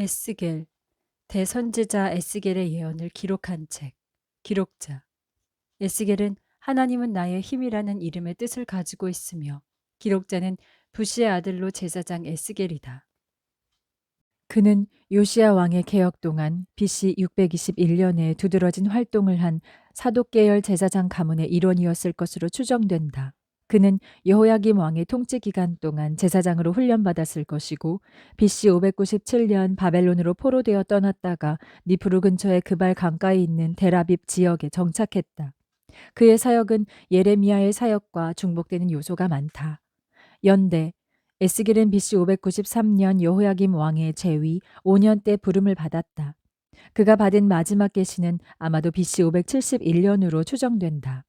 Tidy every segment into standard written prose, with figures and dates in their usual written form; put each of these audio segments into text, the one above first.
에스겔, 대선지자 에스겔의 예언을 기록한 책. 기록자. 에스겔은 하나님은 나의 힘이라는 이름의 뜻을 가지고 있으며 기록자는 부시의 아들로 제사장 에스겔이다. 그는 요시야 왕의 개혁 동안 BC 621년에 두드러진 활동을 한 사독계열 제사장 가문의 일원이었을 것으로 추정된다. 그는 여호야김 왕의 통치 기간 동안 제사장으로 훈련받았을 것이고 BC 597년 바벨론으로 포로되어 떠났다가 니프루 근처의 그발 강가에 있는 데라빕 지역에 정착했다. 그의 사역은 예레미야의 사역과 중복되는 요소가 많다. 연대 에스겔은 BC 593년 여호야김 왕의 재위 5년 때 부름을 받았다. 그가 받은 마지막 계시는 아마도 BC 571년으로 추정된다.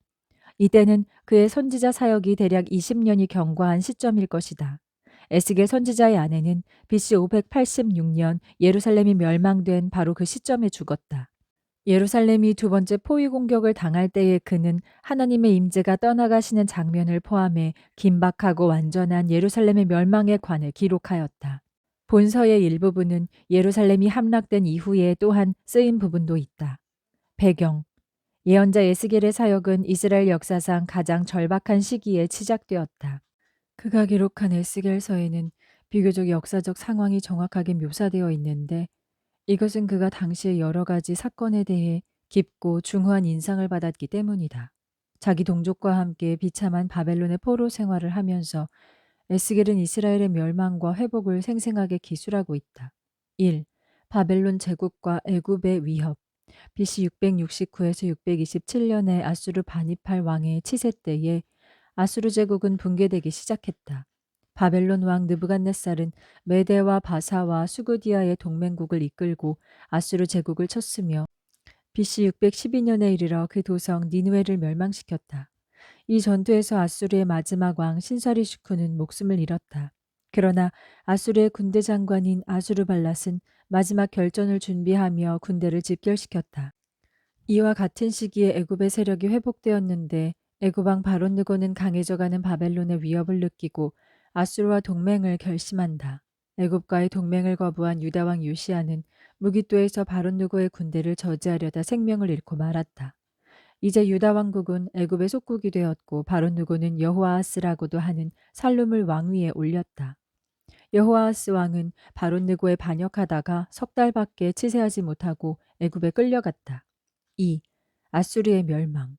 이때는 그의 선지자 사역이 대략 20년이 경과한 시점일 것이다. 에스겔 선지자의 아내는 BC 586년 예루살렘이 멸망된 바로 그 시점에 죽었다. 예루살렘이 두 번째 포위 공격을 당할 때에 그는 하나님의 임재가 떠나가시는 장면을 포함해 긴박하고 완전한 예루살렘의 멸망에 관해 기록하였다. 본서의 일부분은 예루살렘이 함락된 이후에 또한 쓰인 부분도 있다. 배경 예언자 에스겔의 사역은 이스라엘 역사상 가장 절박한 시기에 시작되었다. 그가 기록한 에스겔서에는 비교적 역사적 상황이 정확하게 묘사되어 있는데 이것은 그가 당시의 여러 가지 사건에 대해 깊고 중후한 인상을 받았기 때문이다. 자기 동족과 함께 비참한 바벨론의 포로 생활을 하면서 에스겔은 이스라엘의 멸망과 회복을 생생하게 기술하고 있다. 1. 바벨론 제국과 애굽의 위협. BC 669에서 627년에 아수르 바니팔 왕의 치세 때에 아수르 제국은 붕괴되기 시작했다. 바벨론 왕 느부갓네살은 메대와 바사와 수구디아의 동맹국을 이끌고 아수르 제국을 쳤으며 BC 612년에 이르러 그 도성 니느웨를 멸망시켰다. 이 전투에서 아수르의 마지막 왕 신사리슈크는 목숨을 잃었다. 그러나 아수르의 군대 장관인 아수르발랏은 마지막 결전을 준비하며 군대를 집결시켰다. 이와 같은 시기에 애굽의 세력이 회복되었는데 애굽 왕 바롯느고는 강해져가는 바벨론의 위협을 느끼고 아수르와 동맹을 결심한다. 애굽과의 동맹을 거부한 유다 왕 요시야는 무기또에서 바롯느고의 군대를 저지하려다 생명을 잃고 말았다. 이제 유다 왕국은 애굽의 속국이 되었고 바롯느고는 여호아하스라고도 하는 살룸을 왕위에 올렸다. 여호아하스 왕은 바롯느고에 반역하다가 석 달밖에 치세하지 못하고 애굽에 끌려갔다. 2. 아수르의 멸망.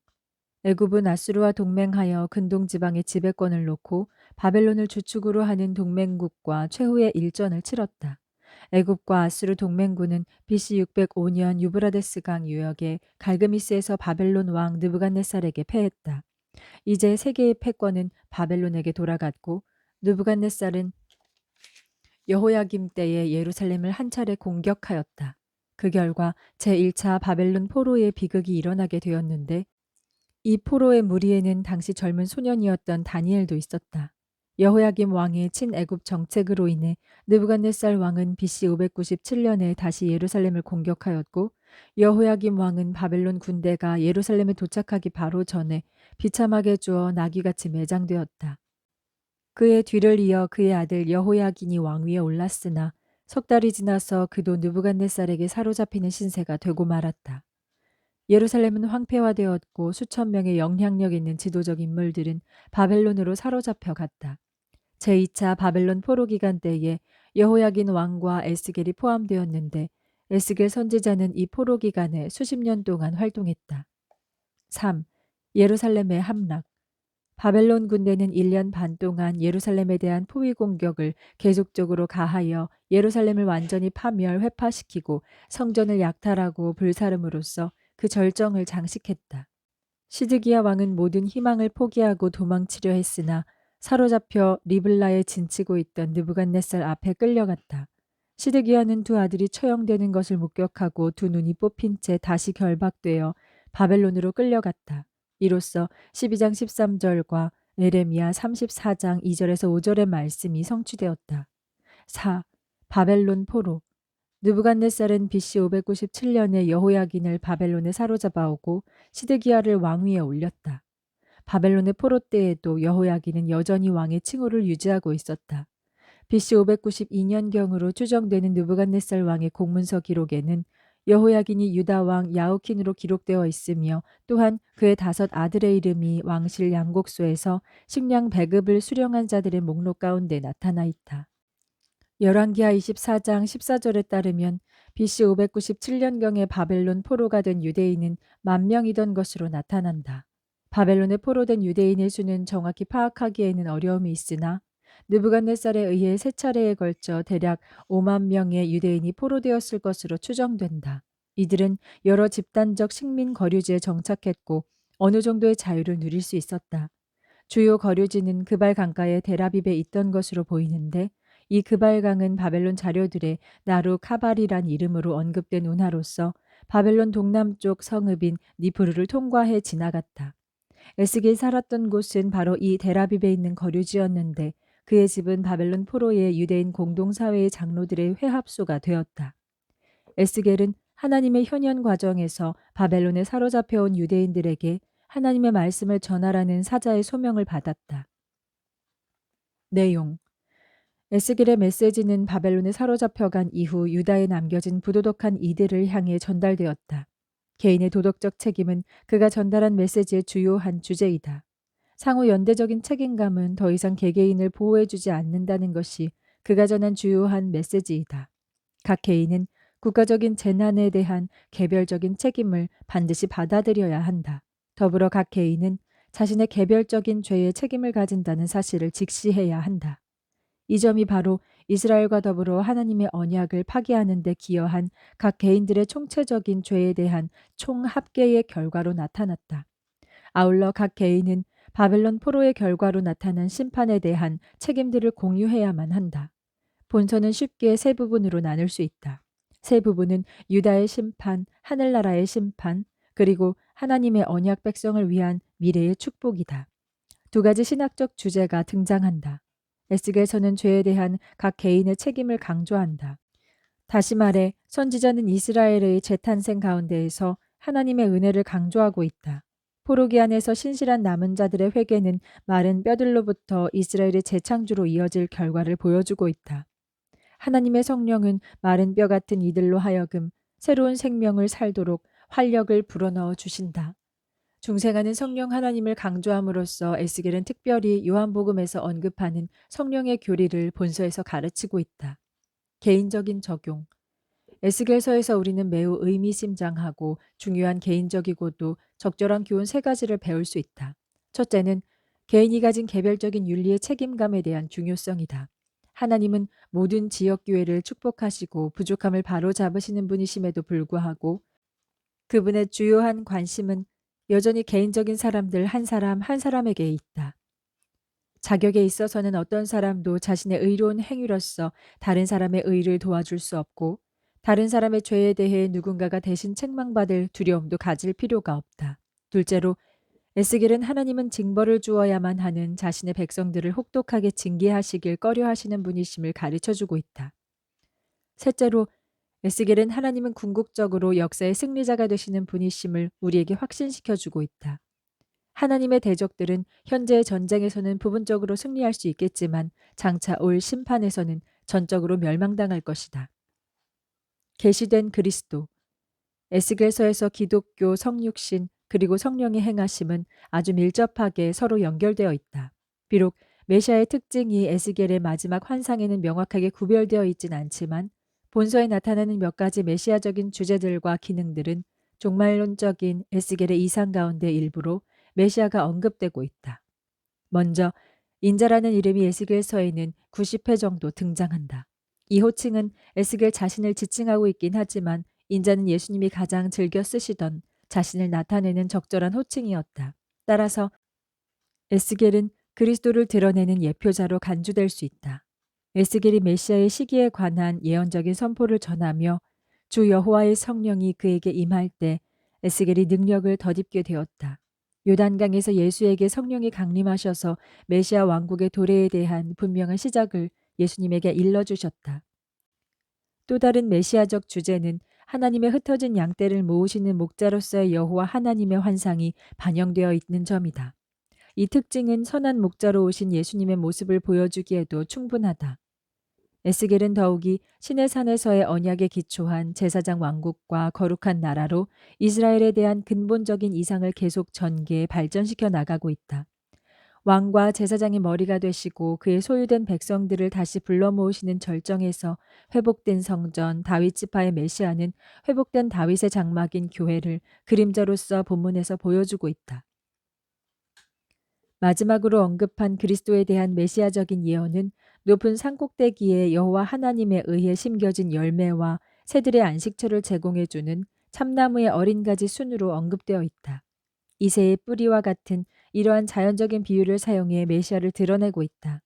애굽은 아수르와 동맹하여 근동 지방의 지배권을 놓고 바벨론을 주축으로 하는 동맹국과 최후의 일전을 치렀다. 애굽과 아수르 동맹군은 BC 605년 유브라데스 강 유역의 갈그미스에서 바벨론 왕 느부갓네살에게 패했다. 이제 세계의 패권은 바벨론에게 돌아갔고 느부갓네살은 여호야김 때에 예루살렘을 한 차례 공격하였다. 그 결과 제1차 바벨론 포로의 비극이 일어나게 되었는데 이 포로의 무리에는 당시 젊은 소년이었던 다니엘도 있었다. 여호야김 왕의 친애굽 정책으로 인해 느부갓네살 왕은 BC 597년에 다시 예루살렘을 공격하였고 여호야김 왕은 바벨론 군대가 예루살렘에 도착하기 바로 전에 비참하게 죽어 나귀같이 매장되었다. 그의 뒤를 이어 그의 아들 여호야긴이 왕위에 올랐으나 석 달이 지나서 그도 느부갓네살에게 사로잡히는 신세가 되고 말았다. 예루살렘은 황폐화되었고 수천 명의 영향력 있는 지도적 인물들은 바벨론으로 사로잡혀 갔다. 제2차 바벨론 포로 기간 때에 여호야긴 왕과 에스겔이 포함되었는데 에스겔 선지자는 이 포로 기간에 수십 년 동안 활동했다. 3. 예루살렘의 함락. 바벨론 군대는 1년 반 동안 예루살렘에 대한 포위 공격을 계속적으로 가하여 예루살렘을 완전히 파멸 회파시키고 성전을 약탈하고 불사름으로써 그 절정을 장식했다. 시드기야 왕은 모든 희망을 포기하고 도망치려 했으나 사로잡혀 리블라에 진치고 있던 느부갓네살 앞에 끌려갔다. 시드기야는 두 아들이 처형되는 것을 목격하고 두 눈이 뽑힌 채 다시 결박되어 바벨론으로 끌려갔다. 이로써 12장 13절과 예레미야 34장 2절에서 5절의 말씀이 성취되었다. 4. 바벨론 포로. 느부갓네살은 BC 597년에 여호야긴을 바벨론에 사로잡아오고 시드기야를 왕위에 올렸다. 바벨론의 포로 때에도 여호야긴은 여전히 왕의 칭호를 유지하고 있었다. BC 592년경으로 추정되는 느부갓네살 왕의 공문서 기록에는 여호야긴이 유다 왕 야호킨으로 기록되어 있으며 또한 그의 5 아들의 이름이 왕실 양곡소에서 식량 배급을 수령한 자들의 목록 가운데 나타나 있다. 열왕기하 24장 14절에 따르면 BC 597년경에 바벨론 포로가 된 유대인은 10,000명이던 것으로 나타난다. 바벨론에 포로된 유대인의 수는 정확히 파악하기에는 어려움이 있으나 느부갓네살에 의해 3차례에 걸쳐 대략 5만 명의 유대인이 포로되었을 것으로 추정된다. 이들은 여러 집단적 식민 거류지에 정착했고 어느 정도의 자유를 누릴 수 있었다. 주요 거류지는 그발 강가의 데라빕에 있던 것으로 보이는데 이 그발강은 바벨론 자료들의 나루 카발이란 이름으로 언급된 운하로서 바벨론 동남쪽 성읍인 니프루를 통과해 지나갔다. 에스겔이 살았던 곳은 바로 이 데라빕에 있는 거류지였는데 그의 집은 바벨론 포로의 유대인 공동사회의 장로들의 회합소가 되었다. 에스겔은 하나님의 현현 과정에서 바벨론에 사로잡혀온 유대인들에게 하나님의 말씀을 전하라는 사자의 소명을 받았다. 내용: 에스겔의 메시지는 바벨론에 사로잡혀간 이후 유다에 남겨진 부도덕한 이들을 향해 전달되었다. 개인의 도덕적 책임은 그가 전달한 메시지의 주요한 주제이다. 상호 연대적인 책임감은 더 이상 개개인을 보호해주지 않는다는 것이 그가 전한 주요한 메시지이다. 각 개인은 국가적인 재난에 대한 개별적인 책임을 반드시 받아들여야 한다. 더불어 각 개인은 자신의 개별적인 죄의 책임을 가진다는 사실을 직시해야 한다. 이 점이 바로 이스라엘과 더불어 하나님의 언약을 파기하는 데 기여한 각 개인들의 총체적인 죄에 대한 총합계의 결과로 나타났다. 아울러 각 개인은 바벨론 포로의 결과로 나타난 심판에 대한 책임들을 공유해야만 한다. 본서는 쉽게 세 부분으로 나눌 수 있다. 세 부분은 유다의 심판, 하늘나라의 심판, 그리고 하나님의 언약 백성을 위한 미래의 축복이다. 2가지 신학적 주제가 등장한다. 에스겔서는 죄에 대한 각 개인의 책임을 강조한다. 다시 말해 선지자는 이스라엘의 재탄생 가운데에서 하나님의 은혜를 강조하고 있다. 포로기 안에서 신실한 남은 자들의 회개는 마른 뼈들로부터 이스라엘의 재창조로 이어질 결과를 보여주고 있다. 하나님의 성령은 마른 뼈 같은 이들로 하여금 새로운 생명을 살도록 활력을 불어넣어 주신다. 중생하는 성령 하나님을 강조함으로써 에스겔은 특별히 요한복음에서 언급하는 성령의 교리를 본서에서 가르치고 있다. 개인적인 적용. 에스겔서에서 우리는 매우 의미심장하고 중요한 개인적이고도 적절한 교훈 3가지를 배울 수 있다. 첫째는 개인이 가진 개별적인 윤리의 책임감에 대한 중요성이다. 하나님은 모든 지역교회를 축복하시고 부족함을 바로잡으시는 분이심에도 불구하고 그분의 주요한 관심은 여전히 개인적인 사람들 한 사람 한 사람에게 있다. 자격에 있어서는 어떤 사람도 자신의 의로운 행위로서 다른 사람의 의를 도와줄 수 없고 다른 사람의 죄에 대해 누군가가 대신 책망받을 두려움도 가질 필요가 없다. 둘째로 에스겔은 하나님은 징벌을 주어야만 하는 자신의 백성들을 혹독하게 징계하시길 꺼려하시는 분이심을 가르쳐주고 있다. 셋째로 에스겔은 하나님은 궁극적으로 역사의 승리자가 되시는 분이심을 우리에게 확신시켜주고 있다. 하나님의 대적들은 현재의 전쟁에서는 부분적으로 승리할 수 있겠지만 장차 올 심판에서는 전적으로 멸망당할 것이다. 계시된 그리스도. 에스겔서에서 기독교, 성육신, 그리고 성령의 행하심은 아주 밀접하게 서로 연결되어 있다. 비록 메시아의 특징이 에스겔의 마지막 환상에는 명확하게 구별되어 있진 않지만 본서에 나타나는 몇 가지 메시아적인 주제들과 기능들은 종말론적인 에스겔의 이상 가운데 일부로 메시아가 언급되고 있다. 먼저 인자라는 이름이 에스겔서에는 90회 정도 등장한다. 이 호칭은 에스겔 자신을 지칭하고 있긴 하지만 인자는 예수님이 가장 즐겨 쓰시던 자신을 나타내는 적절한 호칭이었다. 따라서 에스겔은 그리스도를 드러내는 예표자로 간주될 수 있다. 에스겔이 메시아의 시기에 관한 예언적인 선포를 전하며 주 여호와의 성령이 그에게 임할 때 에스겔이 능력을 덧입게 되었다. 요단강에서 예수에게 성령이 강림하셔서 메시아 왕국의 도래에 대한 분명한 시작을 예수님에게 일러주셨다. 또 다른 메시아적 주제는 하나님의 흩어진 양떼를 모으시는 목자로서의 여호와 하나님의 환상이 반영되어 있는 점이다. 이 특징은 선한 목자로 오신 예수님의 모습을 보여주기에도 충분하다. 에스겔은 더욱이 신의 산에서의 언약에 기초한 제사장 왕국과 거룩한 나라로 이스라엘에 대한 근본적인 이상을 계속 전개해 발전시켜 나가고 있다. 왕과 제사장이 머리가 되시고 그의 소유된 백성들을 다시 불러 모으시는 절정에서 회복된 성전 다윗 지파의 메시아는 회복된 다윗의 장막인 교회를 그림자로서 본문에서 보여주고 있다. 마지막으로 언급한 그리스도에 대한 메시아적인 예언은 높은 산꼭대기에 여호와 하나님에 의해 심겨진 열매와 새들의 안식처를 제공해 주는 참나무의 어린 가지 순으로 언급되어 있다. 이새의 뿌리와 같은 이러한 자연적인 비유를 사용해 메시아를 드러내고 있다.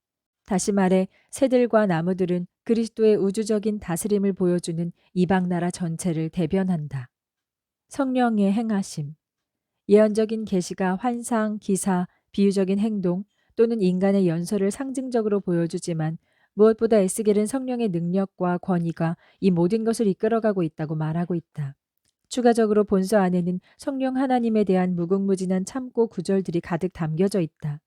다시 말해 새들과 나무들은 그리스도의 우주적인 다스림을 보여주는 이방 나라 전체를 대변한다. 성령의 행하심. 예언적인 계시가 환상, 기사, 비유적인 행동 또는 인간의 연설을 상징적으로 보여주지만 무엇보다 에스겔은 성령의 능력과 권위가 이 모든 것을 이끌어가고 있다고 말하고 있다. 추가적으로 본서 안에는 성령 하나님에 대한 무궁무진한 참고 구절들이 가득 담겨져 있다.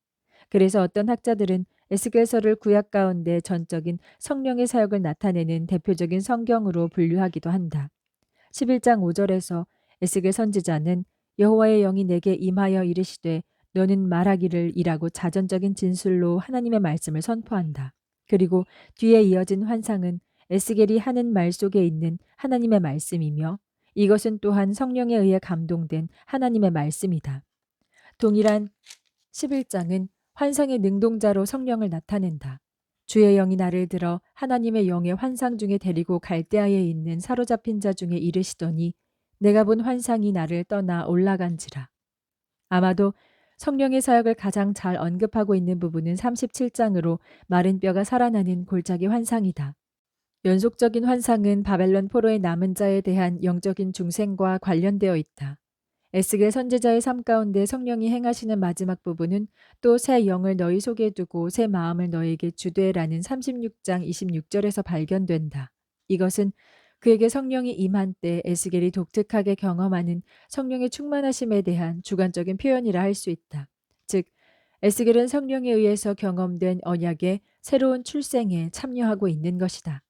그래서 어떤 학자들은 에스겔서를 구약 가운데 전적인 성령의 사역을 나타내는 대표적인 성경으로 분류하기도 한다. 11장 5절에서 에스겔 선지자는 여호와의 영이 내게 임하여 이르시되 너는 말하기를 이라고 자전적인 진술로 하나님의 말씀을 선포한다. 그리고 뒤에 이어진 환상은 에스겔이 하는 말 속에 있는 하나님의 말씀이며 이것은 또한 성령에 의해 감동된 하나님의 말씀이다. 동일한 11장은 환상의 능동자로 성령을 나타낸다. 주의 영이 나를 들어 하나님의 영의 환상 중에 데리고 갈대아에 있는 사로잡힌 자 중에 이르시더니 내가 본 환상이 나를 떠나 올라간지라. 아마도 성령의 사역을 가장 잘 언급하고 있는 부분은 37장으로 마른 뼈가 살아나는 골짜기 환상이다. 연속적인 환상은 바벨론 포로의 남은 자에 대한 영적인 중생과 관련되어 있다. 에스겔 선지자의 삶 가운데 성령이 행하시는 마지막 부분은 또 새 영을 너희 속에 두고 새 마음을 너희에게 주되라는 36장 26절에서 발견된다. 이것은 그에게 성령이 임한 때 에스겔이 독특하게 경험하는 성령의 충만하심에 대한 주관적인 표현이라 할 수 있다. 즉 에스겔은 성령에 의해서 경험된 언약의 새로운 출생에 참여하고 있는 것이다.